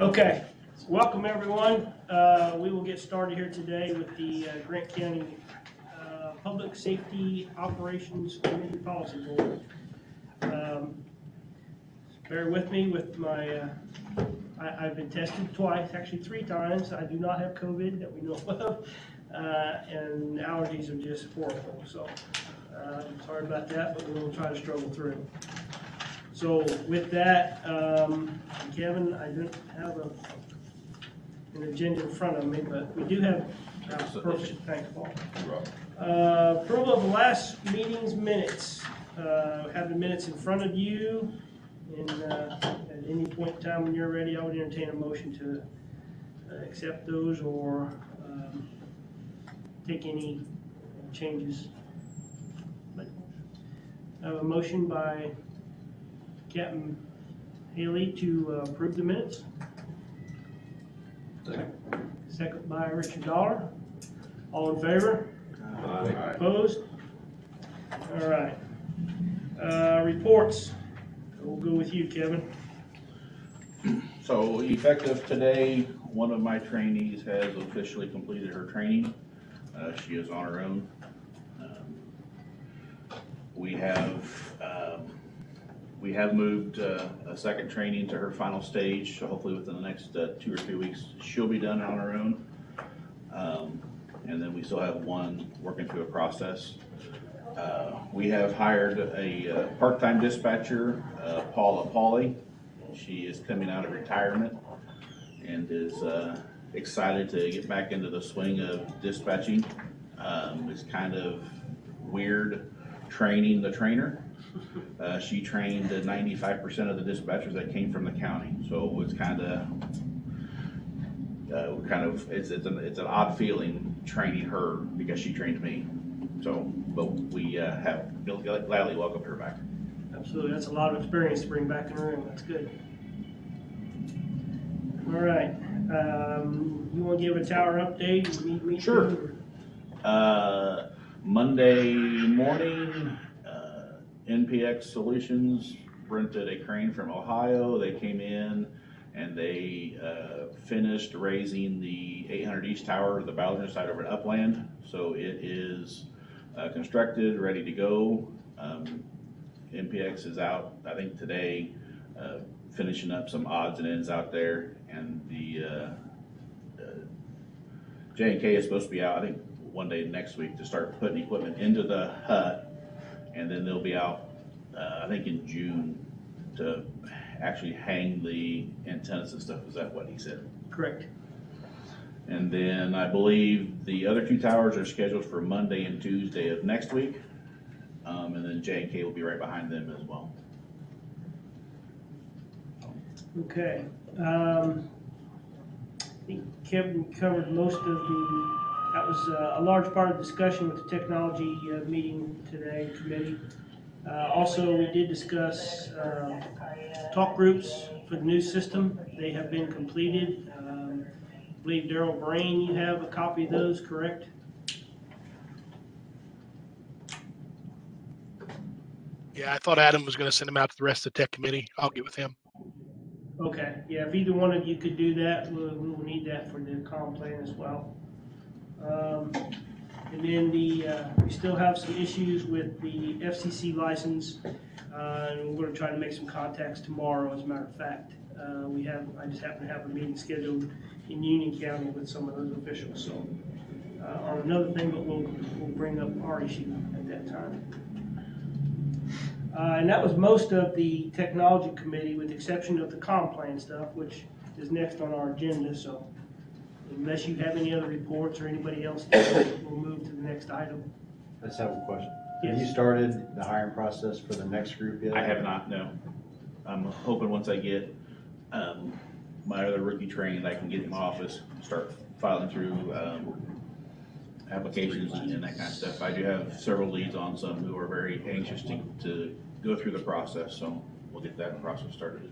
Okay, welcome everyone. We will get started here today with the Grant County Public Safety Operations Committee Policy Board. Bear with me with my, I've been tested twice, actually 3 times. I do not have COVID that we know of, and allergies are just horrible. So sorry about that, but we'll try to struggle through. So with that, Kevin, I don't have an agenda in front of me, but we do have, perfect, thanks, Paul. Approval of the last meeting's minutes. Have the minutes in front of you, and at any point in time when you're ready, I would entertain a motion to accept those or take any changes. I have a motion by Captain Haley to approve the minutes. Second by Richard Dollar. All in favor? Aye. Opposed? All right. Reports. We'll go with you, Kevin. So effective today, one of my trainees has officially completed her training. She is on her own. We have moved a second training to her final stage, so hopefully within the next 2 or 3 weeks, she'll be done on her own. And then we still have one working through a process. We have hired a part-time dispatcher, Paula Pauly. She is coming out of retirement and is excited to get back into the swing of dispatching. It's kind of weird training the trainer. She trained 95% of the dispatchers that came from the county, so it's it's an odd feeling training her because she trained me. So, but we have gladly welcomed her back. Absolutely, that's a lot of experience to bring back in the room. That's good. All right, you want to give a tower update? Me Sure. too, Monday morning, NPX Solutions rented a crane from Ohio. They came in and they finished raising the 800 East Tower, the Ballard side over at Upland. So it is constructed, ready to go. NPX is out, I think today, finishing up some odds and ends out there. And the J&K is supposed to be out, I think, one day next week to start putting equipment into the hut. And then they'll be out, I think in June, to actually hang the antennas and stuff. Is that what he said? Correct. And then I believe the other 2 towers are scheduled for Monday and Tuesday of next week. And then J&K will be right behind them as well. Okay. I think Kevin covered most of that was a large part of the discussion with the technology meeting today, committee. Also, we did discuss talk groups for the new system. They have been completed. I believe Daryl Brain, you have a copy of those, correct? Yeah, I thought Adam was going to send them out to the rest of the tech committee. I'll get with him. Okay, yeah, if either one of you could do that, we will need that for the comm plan as well. And then we still have some issues with the FCC license, and we're going to try to make some contacts tomorrow. As a matter of fact, I just happen to have a meeting scheduled in Union County with some of those officials. So on another thing, but we'll bring up our issue at that time. And that was most of the technology committee, with the exception of the comm plan stuff, which is next on our agenda. So unless you have any other reports or anybody else, we'll move to the next item. I just have a question. Yes. Have you started the hiring process for the next group yet? I have not, no. I'm hoping once I get my other rookie trained, I can get in my office, start filing through applications and that kind of stuff. I do have several leads on some who are very anxious to go through the process, so we'll get that process started.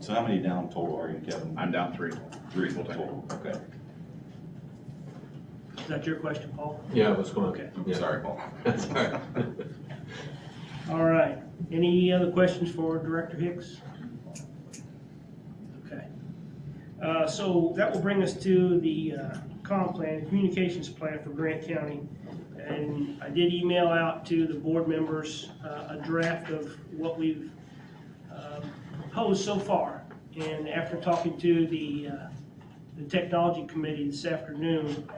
So how many down total are you, Kevin? I'm down 3. 3 full-time. total. Okay. Is that your question, Paul? Yeah, what's going on? Okay. Yeah. Sorry, Paul. That's all right. All right. Any other questions for Director Hicks? So that will bring us to the comm plan, communications plan for Grant County. And I did email out to the board members a draft of what we've proposed so far. And after talking to the technology committee this afternoon,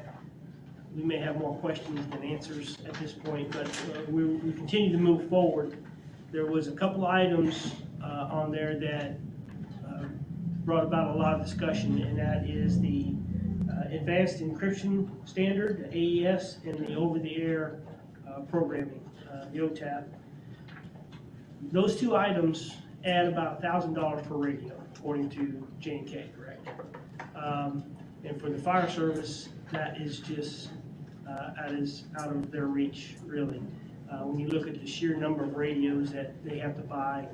we may have more questions than answers at this point, but we continue to move forward. There was a couple items on there that brought about a lot of discussion, and that is the Advanced Encryption Standard, the AES, and the over-the-air programming, the OTAP. Those two items add about $1,000 per radio, according to J&K, correct? And for the fire service, that is just out of their reach, really. When you look at the sheer number of radios that they have to buy,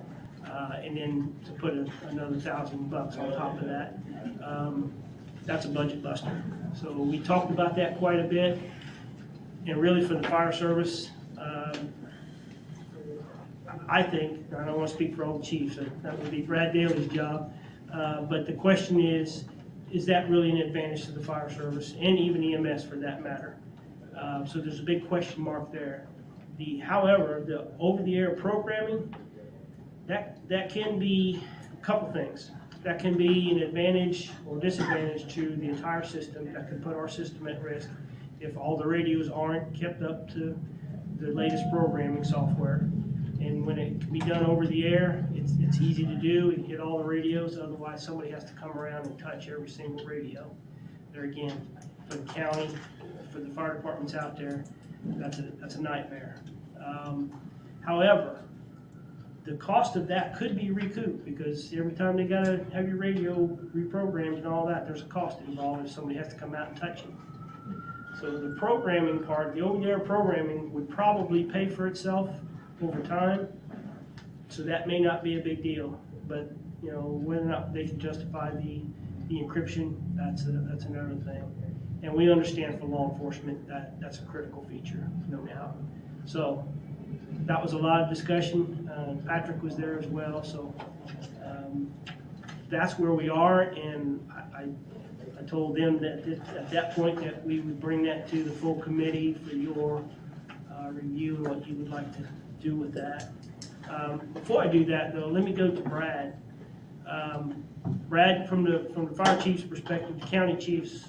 and then to put another $1,000 on top of that, that's a budget buster. So we talked about that quite a bit, and really for the fire service, I think, I don't want to speak for all the chiefs, that would be Brad Daly's job, but the question is that really an advantage to the fire service and even EMS for that matter? So there's a big question mark there. However, the over-the-air programming, that can be a couple things. That can be an advantage or disadvantage to the entire system. That could put our system at risk if all the radios aren't kept up to the latest programming software. And when it can be done over the air, it's easy to do. You can hit all the radios, otherwise somebody has to come around and touch every single radio. There again, for the county, for the fire departments out there, that's a nightmare. However, the cost of that could be recouped, because every time they gotta have your radio reprogrammed and all that, there's a cost involved if somebody has to come out and touch it. So the programming part, the over-the-air programming, would probably pay for itself over time. So that may not be a big deal, but you know, whether or not they can justify the encryption, that's another thing. And we understand for law enforcement that that's a critical feature, no doubt. So that was a lot of discussion. Patrick was there as well, so that's where we are. And I told them that at that point that we would bring that to the full committee for your review and what you would like to do with that. Before I do that, though, let me go to Brad. Brad, from the fire chief's perspective, the county chiefs,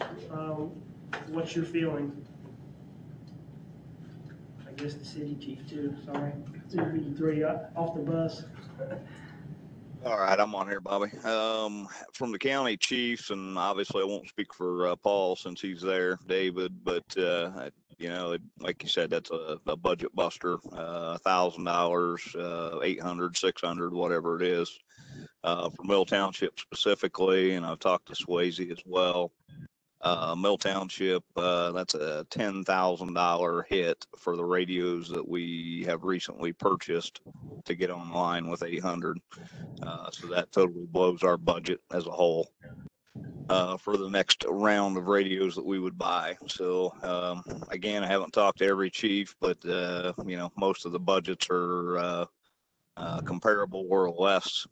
what's your feeling? I guess the city chief too, sorry. We threw you off the bus. All right, I'm on here, Bobby. From the county chiefs, and obviously I won't speak for Paul since he's there, David, but you know, like you said, that's a budget buster, $1,000, 800, 600, whatever it is, for Mill Township specifically, and I've talked to Swayze as well. Mill Township, that's a $10,000 hit for the radios that we have recently purchased to get online with 800. So that totally blows our budget as a whole for the next round of radios that we would buy. So again, I haven't talked to every chief, but you know, most of the budgets are comparable or less.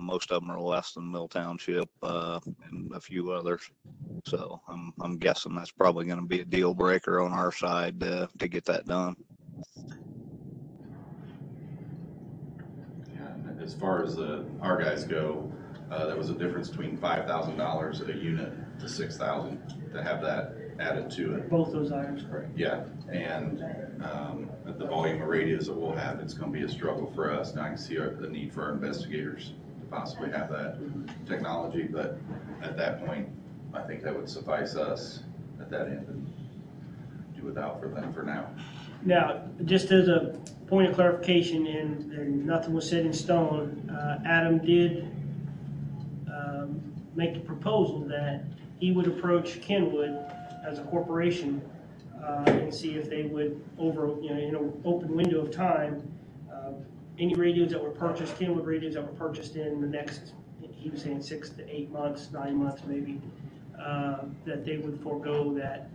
Most of them are less than Mill Township and a few others. So I'm guessing that's probably going to be a deal breaker on our side to get that done. Yeah, as far as our guys go, there was a difference between $5,000 a unit to $6,000 to have that added to it. Both those items, correct? Yeah, and at the volume of radios that we'll have, it's going to be a struggle for us. Now I can see the need for our investigators to possibly have that technology, but at that point, I think that would suffice us at that end and do without for them for now. Now, just as a point of clarification, and nothing was set in stone, Adam did make the proposal that he would approach Kenwood as a corporation and see if they would, over in an open window of time, any radios that were purchased, Kenwood radios that were purchased in the next, he was saying 6 to 8 months, 9 months maybe, that they would forego that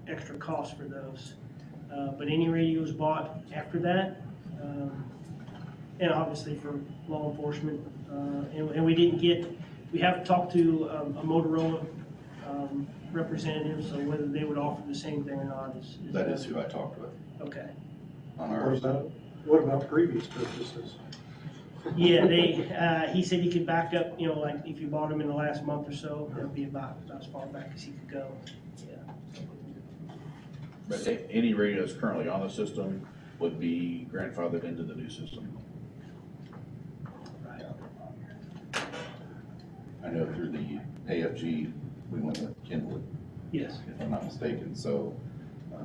extra cost for those. But any radios bought after that, and obviously for law enforcement, and we didn't get we have talked to a Motorola representative, so whether they would offer the same thing or not is. That is who I talked with Okay. on What ours. what about previous purchases? Yeah, he said he could back up, like if you bought them in the last month or so, that'd be about as far back as he could go. Yeah. But any radios currently on the system would be grandfathered into the new system. I know through the AFG, we went with Kindle, Yes. if I'm not mistaken, so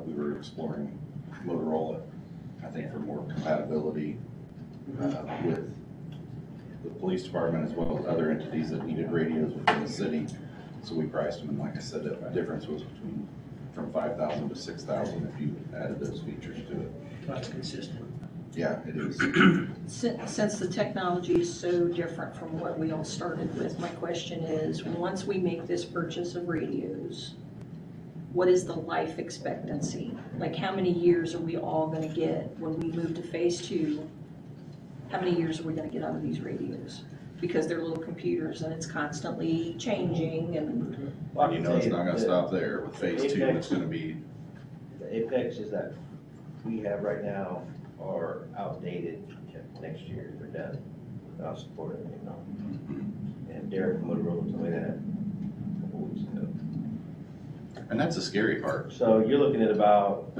we were exploring Motorola, I think for more compatibility with the police department as well as other entities that needed radios within the city. So we priced them, and like I said, the difference was from 5,000 to 6,000 if you added those features to it. That's consistent. Yeah, it is. Since the technology is so different from what we all started with, my question is, once we make this purchase of radios, what is the life expectancy? Like, how many years are we all gonna get when we move to phase 2? How many years are we gonna get out of these radios? Because they're little computers and it's constantly changing and, And you know it's not gonna stop there. With phase 2, it's gonna be, The Apexes that we have right now are outdated. Next year, they're done. I'll support it, And Derek from Motorola told me that a couple weeks ago. and that's the scary part. So you're looking at about,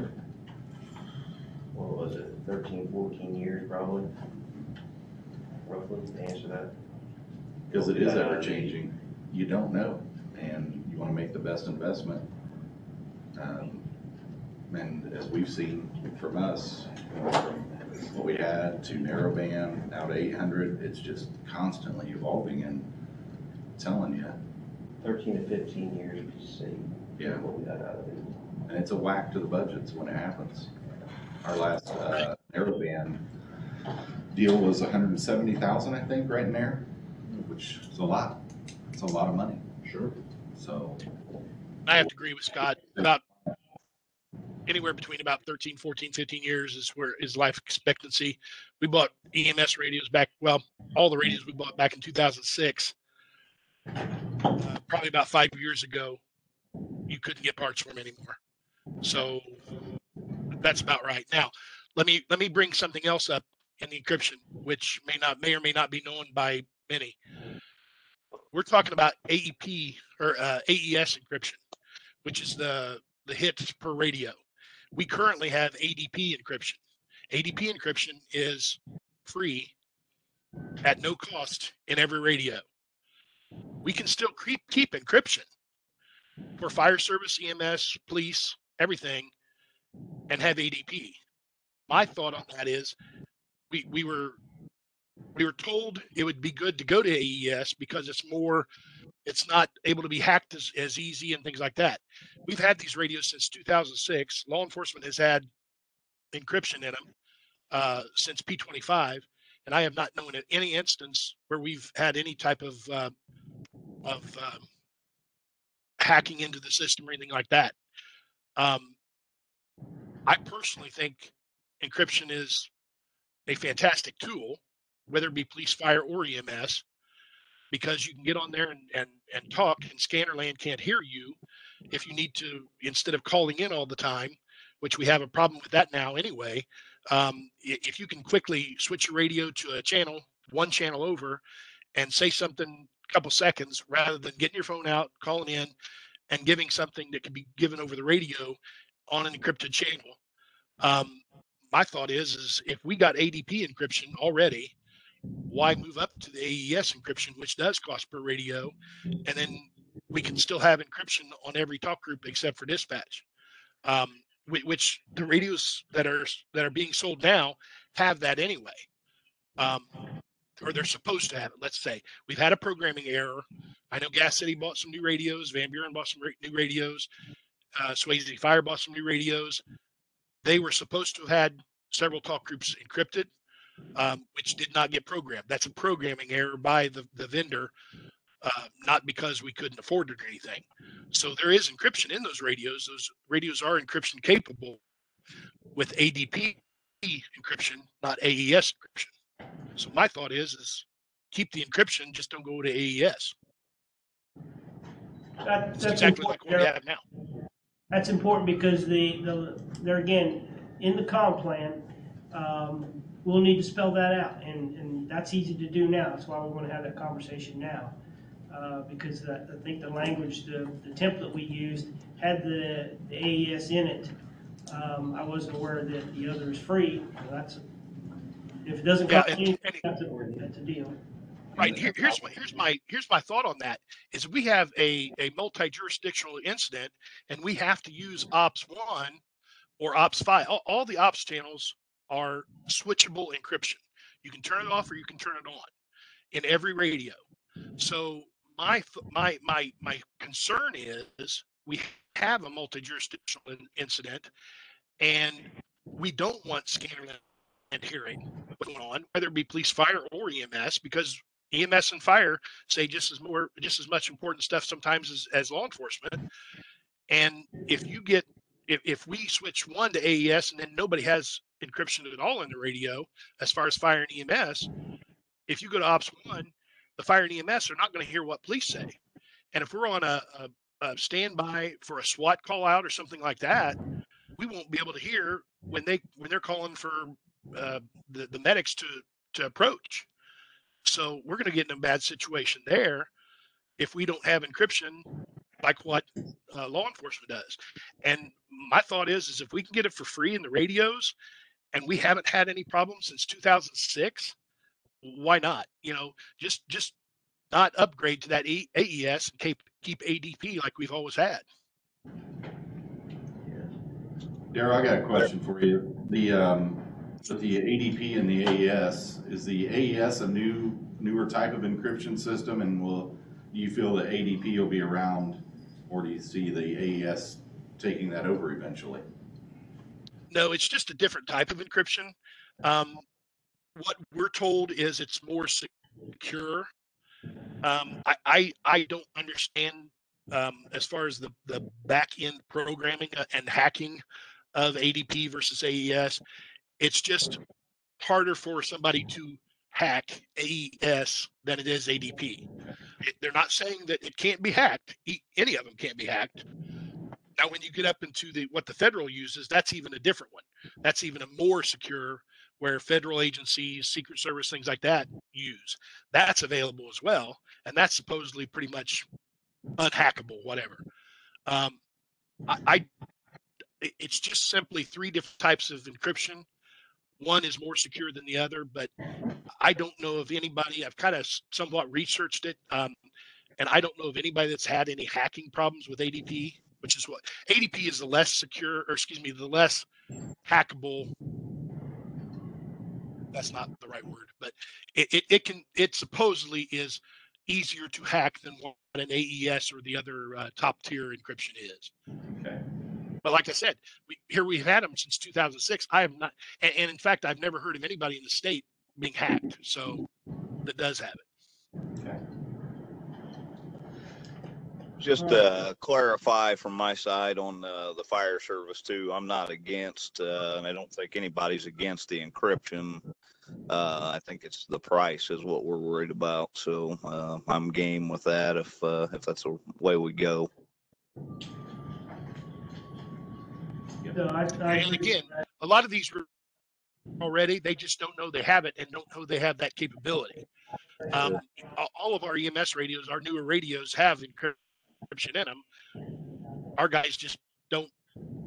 what was it, 13, 14 years probably? Roughly, to answer that. Because it is ever changing. You don't know, and you want to make the best investment. And as we've seen from us, from what we had to narrowband, now to 800, it's just constantly evolving and telling you. 13 to 15 years, we see Yeah. what we got out of it. And it's a whack to the budgets when it happens. Our last narrowband deal was 170,000, I think, right in there, which is a lot. It's a lot of money. Sure. So, I have to agree with Scott. About anywhere between about 13, 14, 15 years is life expectancy. We bought EMS radios back, well, all the radios we bought back in 2006. Probably about 5 years ago, you couldn't get parts for them anymore. So that's about right. Now, let me bring something else up in the encryption, which may or may not be known by many. We're talking about AEP or AES encryption, which is the hits per radio. We currently have ADP encryption. ADP encryption is free at no cost in every radio. We can still keep encryption for fire service, EMS, police, everything, and have ADP. My thought on that is we were told it would be good to go to AES because it's not able to be hacked as easy and things like that. We've had these radios since 2006. Law enforcement has had encryption in them since P25, and I have not known of any instance where we've had any type of hacking into the system or anything like that. I personally think encryption is a fantastic tool, whether it be police, fire, or EMS, because you can get on there and talk, and Scannerland can't hear you if you need to, instead of calling in all the time, which we have a problem with that now anyway. If you can quickly switch your radio to one channel over, and say something a couple seconds, rather than getting your phone out, calling in, and giving something that can be given over the radio on an encrypted channel. My thought is if we got ADP encryption already, why move up to the AES encryption, which does cost per radio, and then we can still have encryption on every talk group except for dispatch, which the radios that are being sold now have that anyway, or they're supposed to have it. Let's say we've had a programming error. I know Gas City bought some new radios, Van Buren bought some new radios, Swayze Fire bought some new radios. They were supposed to have had several talk groups encrypted, which did not get programmed. That's a programming error by the vendor, not because we couldn't afford it or anything. So there is encryption in those radios. Those radios are encryption capable with ADP encryption, not AES encryption. So my thought is keep the encryption, just don't go to AES. It's That's exactly like important. what we have now. That's important because they're again, in the comp plan, we'll need to spell that out, and that's easy to do now. That's why we want to have that conversation now. Because I think the language, the template we used had the AES in it. I wasn't aware that the other is free. Well, if it doesn't Yeah, cost and- anything, and- that's a deal. Right. Here's my thought on that is we have a multi-jurisdictional incident and we have to use Ops 1 or Ops 5. All the Ops channels are switchable encryption. You can turn it off or you can turn it on in every radio. So my concern is we have a multi-jurisdictional incident and we don't want scanner and hearing what's going on, whether it be police, fire, or EMS, because EMS and fire say just as much important stuff sometimes as law enforcement. And if we switch one to AES and then nobody has encryption at all in the radio, as far as fire and EMS, if you go to Ops 1, the fire and EMS are not going to hear what police say. And if we're on a standby for a SWAT call out or something like that, we won't be able to hear when they're calling for the medics to approach. So we're going to get in a bad situation there if we don't have encryption like what law enforcement does. And my thought is if we can get it for free in the radios and we haven't had any problems since 2006, why not? Just not upgrade to that AES and keep ADP like we've always had. Darryl, I got a question for you. With the ADP and the AES, is the AES a newer type of encryption system, and do you feel that ADP will be around, or do you see the AES taking that over eventually? No, it's just a different type of encryption. What we're told is it's more secure. I don't understand as far as the back end programming and hacking of ADP versus AES. It's just harder for somebody to hack AES than it is ADP. They're not saying that it can't be hacked. Any of them can't be hacked. Now, when you get up into what the federal uses, that's even a different one. That's even a more secure, where federal agencies, Secret Service, things like that use. That's available as well, and that's supposedly pretty much unhackable, whatever. It's just simply three different types of encryption. One is more secure than the other, but I don't know of anybody. I've kind of somewhat researched it, and I don't know of anybody that's had any hacking problems with ADP, which is what ADP is the less secure, or excuse me, the less hackable. That's not the right word, but it supposedly is easier to hack than what an AES or the other top tier encryption is. Okay. But like I said, we've had them since 2006. I have not, and in fact, I've never heard of anybody in the state being hacked. So that does have it. Okay. Just to clarify from my side on the fire service too, I'm not against, and I don't think anybody's against the encryption. I think it's the price is what we're worried about. So I'm game with that if that's the way we go. So And again, a lot of these already, they just don't know they have it and don't know they have that capability. All of our EMS radios, our newer radios, have encryption in them. Our guys just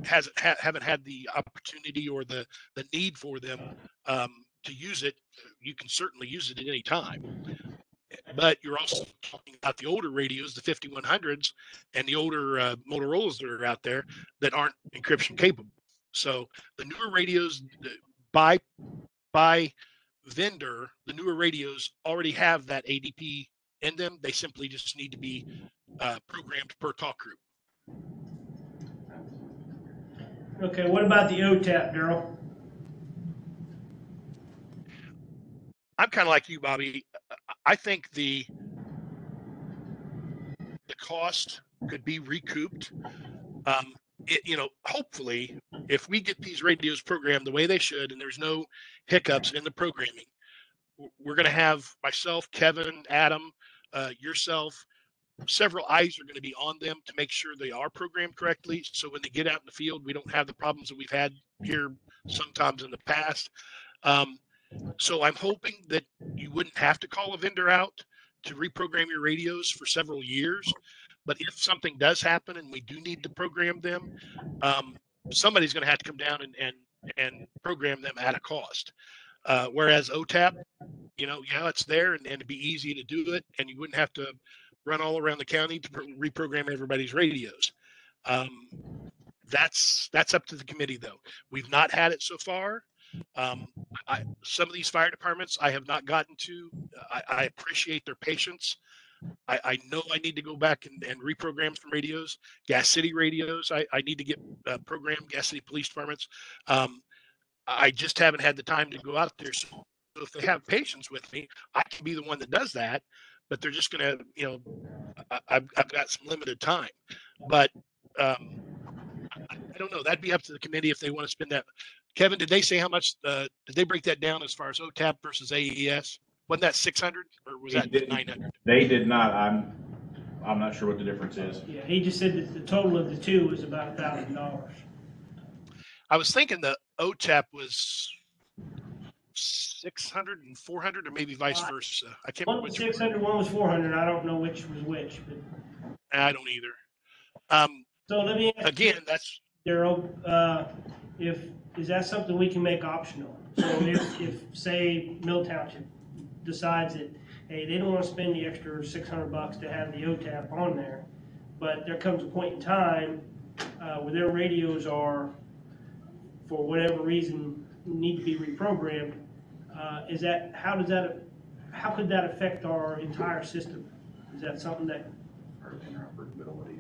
haven't had the opportunity or the need for them to use it. You can certainly use it at any time. But you're also talking about the older radios, the 5100s, and the older Motorola's that are out there that aren't encryption capable. So the newer radios, by vendor, the newer radios already have that ADP in them. They simply just need to be programmed per talk group. Okay, what about the OTAP, Darryl? I'm kind of like you, Bobby. I think the cost could be recouped. Hopefully, if we get these radios programmed the way they should, and there's no hiccups in the programming, we're going to have myself, Kevin, Adam, yourself, several eyes are going to be on them to make sure they are programmed correctly. So when they get out in the field, we don't have the problems that we've had here sometimes in the past. So I'm hoping that you wouldn't have to call a vendor out to reprogram your radios for several years. But if something does happen and we do need to program them, somebody's going to have to come down and program them at a cost. Whereas OTAP, it's there and it'd be easy to do it, and you wouldn't have to run all around the county to reprogram everybody's radios. That's up to the committee, though. We've not had it so far. Some of these fire departments I have not gotten to. I appreciate their patience. I know I need to go back and reprogram some radios. Gas City radios, I need to get programmed. Gas City police departments. I just haven't had the time to go out there. So if they have patience with me, I can be the one that does that. But they're just going to, I've got some limited time. But I don't know. That'd be up to the committee if they want to spend that. Kevin, did they say how much? Did they break that down as far as OTAP versus AES? Wasn't that 600 or was that 900? They did not. I'm not sure what the difference is. Yeah, he just said that the total of the two was about $1,000. I was thinking the OTAP was 600 and 400, or maybe vice versa. I can't remember One was which. 600, one was 400. I don't know which was which, but I don't either. so let me ask Again, that's Daryl, is that something we can make optional? So if say Mill Township decides that, hey, they don't want to spend the extra $600 to have the OTAP on there, but there comes a point in time where their radios are, for whatever reason, need to be reprogrammed. How could that affect our entire system? Is that something that?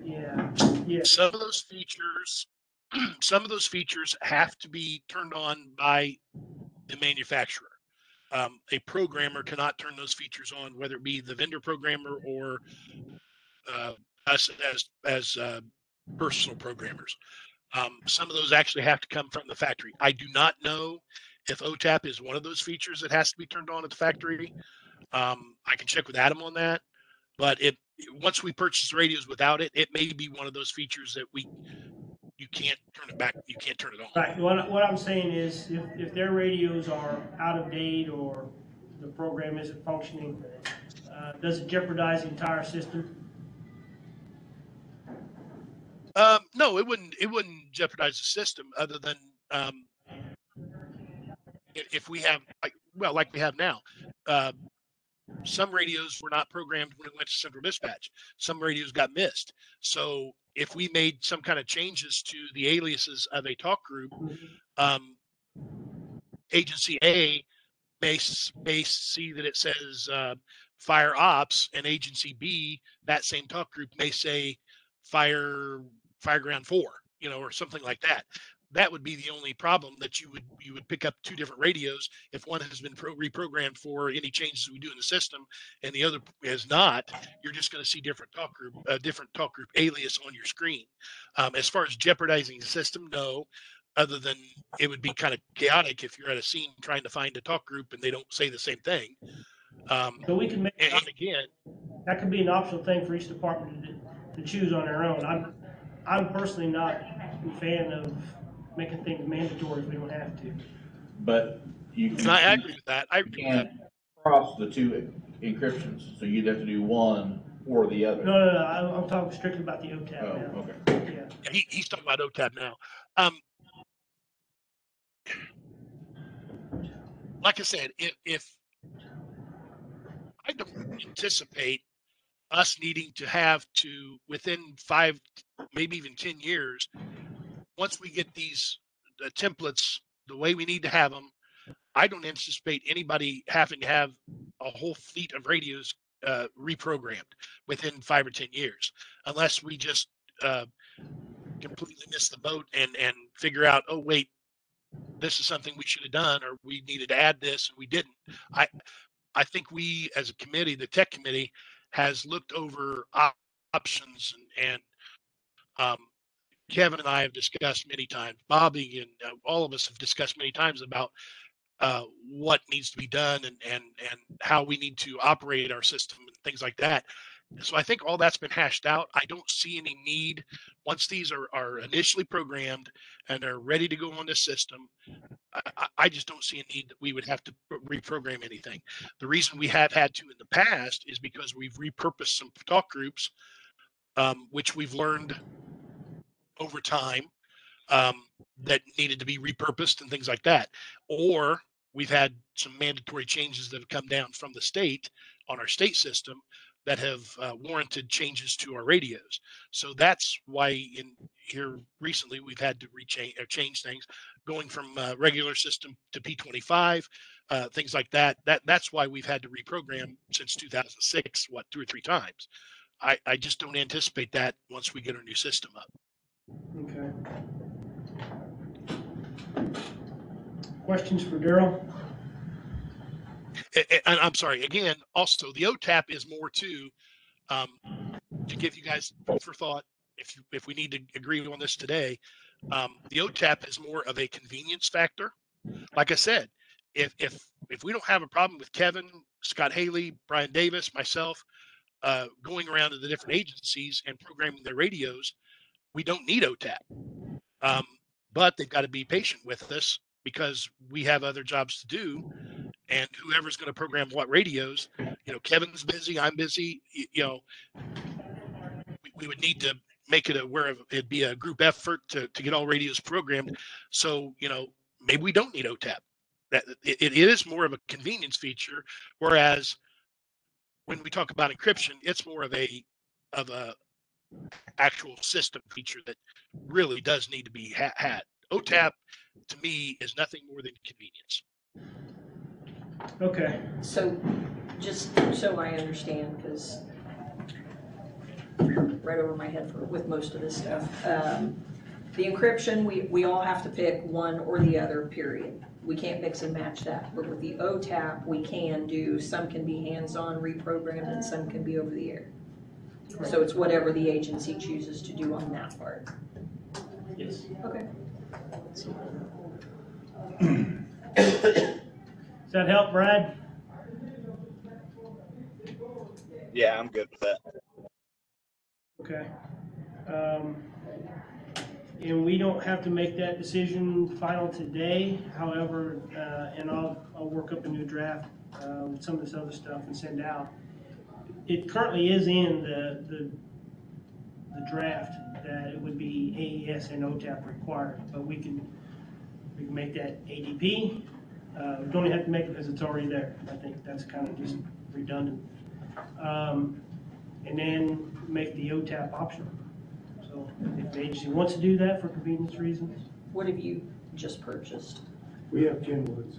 Yeah. some of those features have to be turned on by the manufacturer. A programmer cannot turn those features on, whether it be the vendor programmer or us as personal programmers. Some of those actually have to come from the factory. I do not know if OTAP is one of those features that has to be turned on at the factory. I can check with Adam on that. But once we purchase radios without it, it may be one of those features that you can't turn it back. You can't turn it on. Right. What I'm saying is, if their radios are out of date or the program isn't functioning, does it jeopardize the entire system? No, it wouldn't. It wouldn't jeopardize the system, other than if we have like we have now. Some radios were not programmed when it went to central dispatch. Some radios got missed. So if we made some kind of changes to the aliases of a talk group, agency A may see that it says fire ops, and agency B, that same talk group, may say fireground 4, or something like that. That would be the only problem, that you would pick up two different radios if one has been reprogrammed for any changes we do in the system and the other is not. You're just going to see different talk group alias on your screen. As far as jeopardizing the system, no, other than it would be kind of chaotic if you're at a scene trying to find a talk group and they don't say the same thing. So we can make and again, that could be an optional thing for each department to choose on their own. I'm personally not a fan of making things mandatory if we don't have to. But you can. I agree with that. You can't cross the two encryptions, so you'd have to do one or the other. No. I'm talking strictly about the OTAP now. Oh, okay. Yeah. He's talking about OTAP now. Like I said, if I don't anticipate us needing to have to, within 5, maybe even 10 years, once we get these templates the way we need to have them, I don't anticipate anybody having to have a whole fleet of radios reprogrammed within 5 or 10 years, unless we just completely miss the boat and figure out, oh wait, this is something we should have done, or we needed to add this and we didn't. I think we, as a committee, the tech committee, has looked over options, and Kevin and I have discussed many times, Bobby and all of us have discussed many times about what needs to be done and how we need to operate our system and things like that. So I think all that's been hashed out. I don't see any need, once these are initially programmed and they're ready to go on the system, I just don't see a need that we would have to reprogram anything. The reason we have had to in the past is because we've repurposed some talk groups, which we've learned over time, that needed to be repurposed and things like that. Or we've had some mandatory changes that have come down from the state on our state system that have warranted changes to our radios. So that's why in here recently we've had to change things, going from regular system to P25, things like that. That's why we've had to reprogram since 2006, 2 or 3 times. I just don't anticipate that once we get our new system up. Okay. Questions for Daryl? And I'm sorry, again, also the OTAP is more to give you guys food for thought. If we need to agree on this today, the OTAP is more of a convenience factor. Like I said, if we don't have a problem with Kevin, Scott Haley, Brian Davis, myself, going around to the different agencies and programming their radios, we don't need OTAP. But they've got to be patient with us because we have other jobs to do. And whoever's going to program what radios, Kevin's busy, I'm busy, we would need to make it it'd be a group effort to get all radios programmed. So, maybe we don't need OTAP. That it is more of a convenience feature. Whereas when we talk about encryption, it's more of a actual system feature that really does need to be had. OTAP to me is nothing more than convenience. Okay. So, just so I understand, because right over my head with most of this stuff. The encryption, we all have to pick one or the other, period. We can't mix and match that. But with the OTAP, we can do, some can be hands-on reprogrammed and some can be over the air. So it's whatever the agency chooses to do on that part. Yes. Okay. Does that help, Brad? Yeah, I'm good with that. Okay. And we don't have to make that decision final today. However, and I'll work up a new draft with some of this other stuff and send out. It currently is in the draft that it would be AES and OTAP required, but we can make that ADP. We don't have to make it because it's already there. I think that's kind of just redundant. And then make the OTAP optional. So if the agency wants to do that for convenience reasons. What have you just purchased? We have Kenwoods.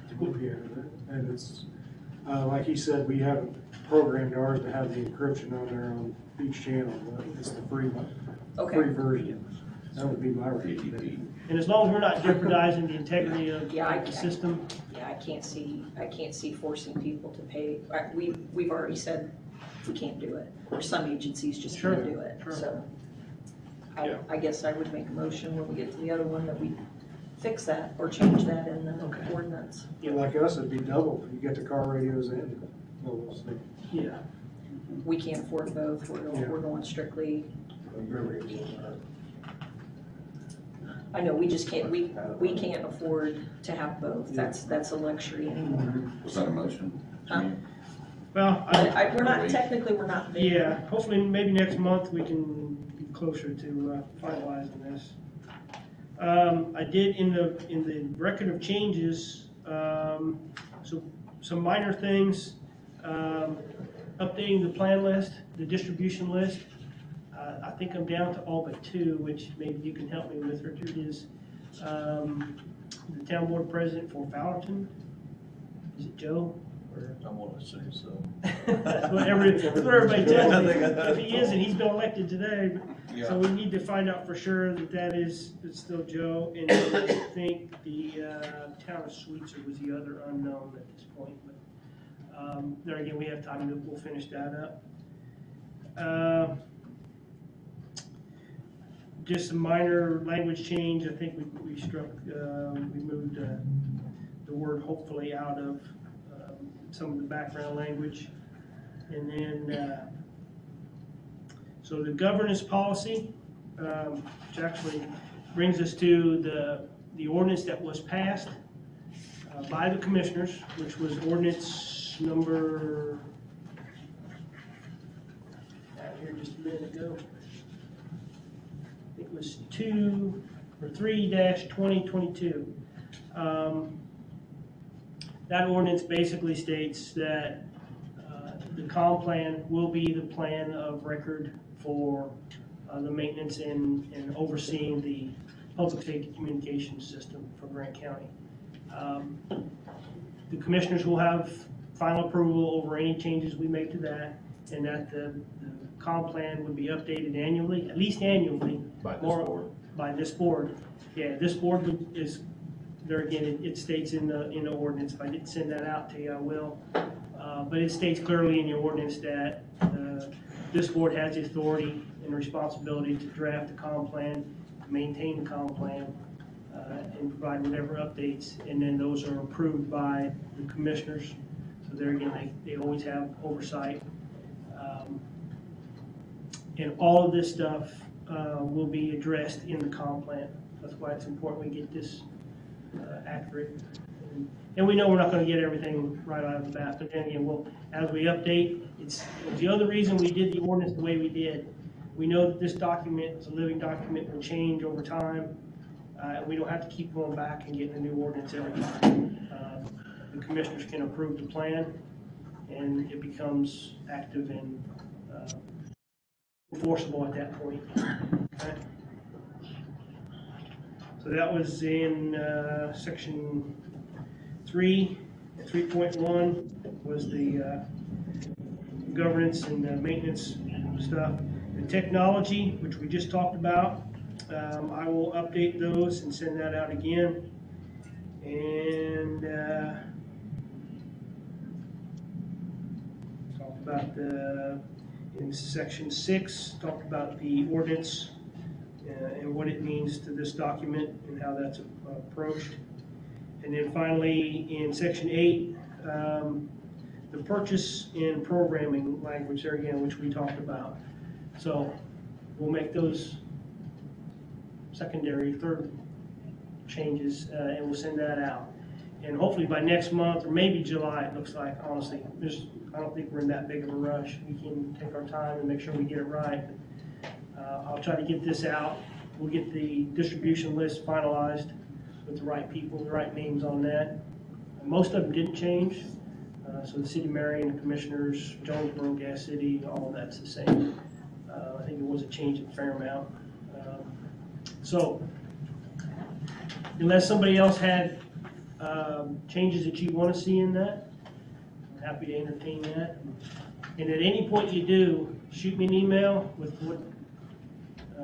And it's, like he said, we haven't programmed ours to have the encryption on there on each channel, but it's the free version. That would be my recommendation. And as long as we're not jeopardizing the integrity of the system. Yeah, I can't see forcing people to pay. We've already said we can't do it, or some agencies just can't do it. Sure. So I guess I would make a motion when we get to the other one that we fix that or change that in the ordinance. Yeah, like us, it'd be double. You get the car radios and those. Yeah. We can't afford both. We're going strictly. I know, we just can't, we can't afford to have both. That's a luxury anymore. Was that a motion? Well, We're not there. yeah, hopefully maybe next month we can be closer to finalizing this. I did in the record of changes, so some minor things, updating the plan list, the distribution list. I think I'm down to all but 2, which maybe you can help me with, Richard, is the town board president for Fowlerton. Is it Joe? I want to say so. That's what everybody tells me. If he isn't, he's been elected today. Yeah. So we need to find out for sure that it's still Joe. And I think the town of Sweetser was the other unknown at this point. But there again, we have time. We'll finish that up. Just a minor language change. I think we struck, we moved the word hopefully out of some of the background language. And then So the governance policy, which actually brings us to the ordinance that was passed by the commissioners, which was ordinance number, out here just a minute ago. It was 3-2022. That ordinance basically states that the comm plan will be the plan of record for the maintenance and overseeing the public safety communications system for Grant County. The commissioners will have final approval over any changes we make to that, and that the comm plan would be updated annually, at least annually. By this board. By this board. Yeah, this board is, there again, it states in the ordinance. If I didn't send that out to you, I will. But it states clearly in the ordinance that this board has the authority and responsibility to draft the comm plan, maintain the comm plan, and provide whatever updates, and then those are approved by the commissioners. So there again, they always have oversight. And all of this stuff will be addressed in the comm plan. That's why it's important we get this accurate. And we know we're not going to get everything right out of the bat, but then again, as we update, it's the other reason we did the ordinance the way we did. We know that this document is a living document, will change over time. We don't have to keep going back and getting a new ordinance every time. The commissioners can approve the plan, and it becomes active and enforceable at that point. Okay. So that was in section 3.1 was the governance and maintenance stuff. The technology, which we just talked about, I will update those and send that out again. And talk about in section 6, talked about the ordinance and what it means to this document and how that's approached. And then finally, in section 8, the purchase and programming language there again, which we talked about. So we'll make those secondary, third changes, and we'll send that out. And hopefully by next month, or maybe July, it looks like, honestly. I don't think we're in that big of a rush. We can take our time and make sure we get it right. I'll try to get this out. We'll get the distribution list finalized with the right people, the right names on that. Most of them didn't change. So the city of Marion, the commissioners, Jonesboro, Gas City, all of that's the same. I think there was a change in Fairmount. So unless somebody else had changes that you want to see in that, I'm happy to entertain that. And at any point you do, shoot me an email with what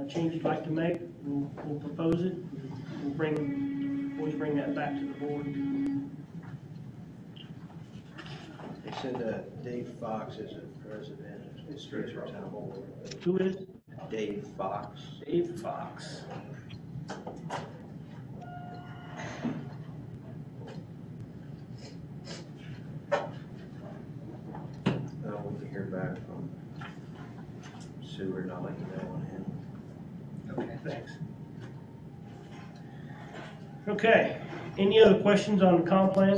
change you'd like to make. We'll propose it. We'll always bring that back to the board. They said Dave Fox is a president of the Streetsboro Town Board. Who is? Dave Fox. Dave Fox. We can hear back from Sue, and I'll let you know on him. Okay, thanks. Okay, any other questions on the comp plan?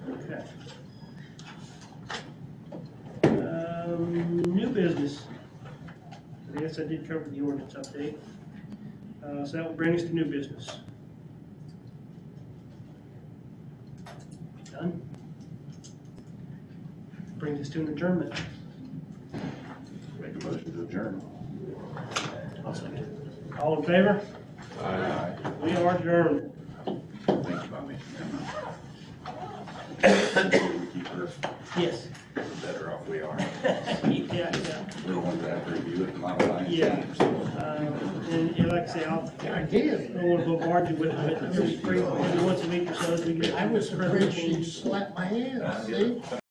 Okay. New business. I guess I did cover the ordinance update. So that will bring us to new business. Done. Brings us to an adjournment. Make a motion to adjourn. All in favor? Aye. We are adjourned. Thank you, Bobby. We keep her, Yes. the better off we are. Yeah. We're one to have to review it a lot of times. Yeah. And like I say, I don't want to bombard you with it, but every once a week or so, as we get. I was afraid she'd slap my hand, see?